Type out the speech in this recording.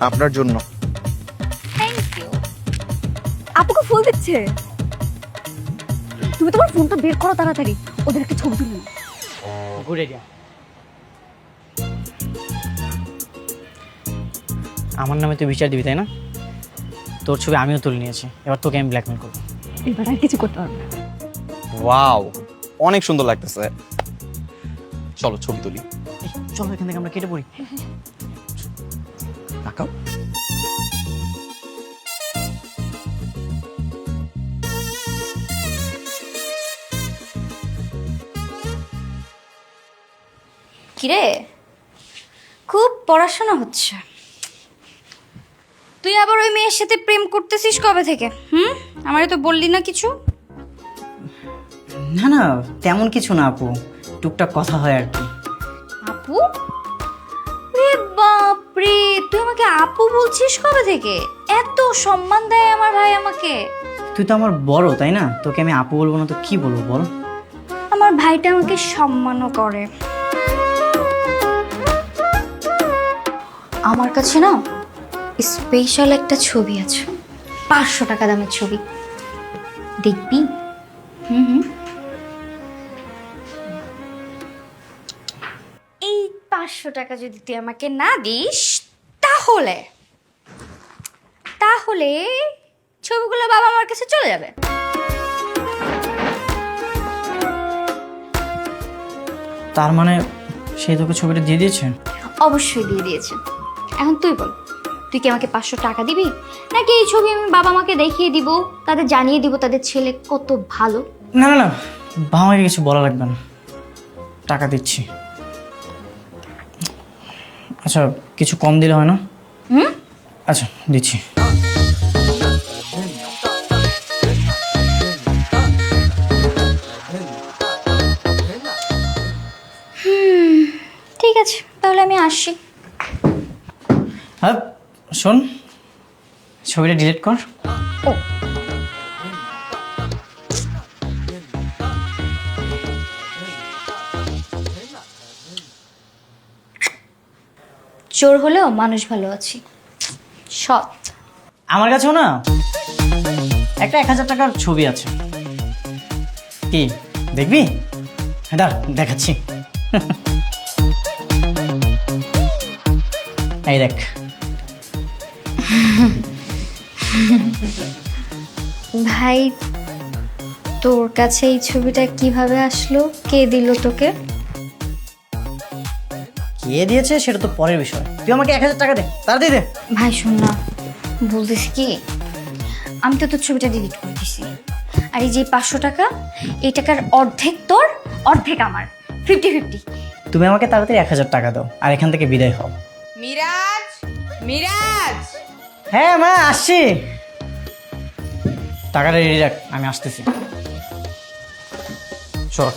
আপনার জন্য। Thank you. আপুকে ফুল দিচ্ছে। তুমি তোমার ফোনটা বের করো তাড়াতাড়ি, ওদের একটা ছবি তুলি। Good idea. আমার নামে তুই বিচার দিবি তাই না? তোর ছবি আমিও তুলে নিয়েছি, এবার তোকে আমি ব্ল্যাকমেল করবো। এবার আর কিছু করতে পারবে না। ওয়াও, অনেক সুন্দর লাগতেছে। চলো ছবি তুলি। চলো এখান থেকে আমরা কেটে পড়ি। তাকাও। কিরে, খুব পড়াশোনা হচ্ছে। তুই আবার ওই মেয়ের সাথে প্রেম করতেছিস কবে থেকে? আমারে তো বললি না কিছু। না না, তেমন কিছু না আপু, টুকটাক কথা হয় আর কি। আপু? রে বাপরে, তুই আমাকে আপু বলছিস কবে থেকে? এত সম্মান দেয় আমার ভাই আমাকে। তুই তো আমার বড় তাই না, তোকে আমি আপু বলবো না তো কি বলবো বল? আমার ভাইটা আমাকে সম্মানও করে। আমার কাছে না স্পেশাল একটা ছবি আছে, 500 টাকা দামের ছবি, দেখবি? এই 500 টাকা যদি তুই আমাকে না দিস, তাহলে তাহলে ছবিগুলো বাবা আমার কাছে চলে যাবে। তার মানে সে তোকে ছবিটা দিয়ে দিয়েছে? অবশ্যই দিয়ে দিয়েছে। এখন তুই বল, তুই কি আমাকে 500 টাকা দিবি, নাকি এই ছবি আমি বাবা মাকে দেখিয়ে দিব, তাদের জানিয়ে দিব তাদের ছেলে কত ভালো? না না না, বাবা মাকে কিছু বলা লাগবে না, টাকা দিচ্ছি। আচ্ছা, কিছু কম দিলে হয় না? আচ্ছা দিচ্ছি। ঠিক আছে, তাহলে আমি আসি। হ্যাঁ শোন, ছবিটা ডিলিট কর। ও, চোর হলেও মানুষ ভালো আছি, সৎ। আমার কাছেও না একটা 1000 টাকার ছবি আছে, কি দেখবি? দাঁড়া দেখাচ্ছি। এই দেখ। ভাই, তোর কাছে এই ছবিটা কিভাবে আসলো? কে দিল তোকে? কে দিয়েছে সেটা তো পরের বিষয়, তুই আমাকে 1000 টাকা দে, তাড়াতাড়ি দে। ভাই শোন না, বলতেছি কি, আমি তো তোর ছবিটা ডিলিট করে দিছি, আর এই যে 500 টাকা, এই টাকার অর্ধেক তোর, অর্ধেক আমার, 50-50। তুমি আমাকে তাড়াতাড়ি 1000 টাকা দাও আর এখান থেকে বিদায় হও। মিরাজ, মিরাজ, হ্যাঁ মা আসছি, টাকাটা রেডি রাখ, আমি আসতেছি। চল।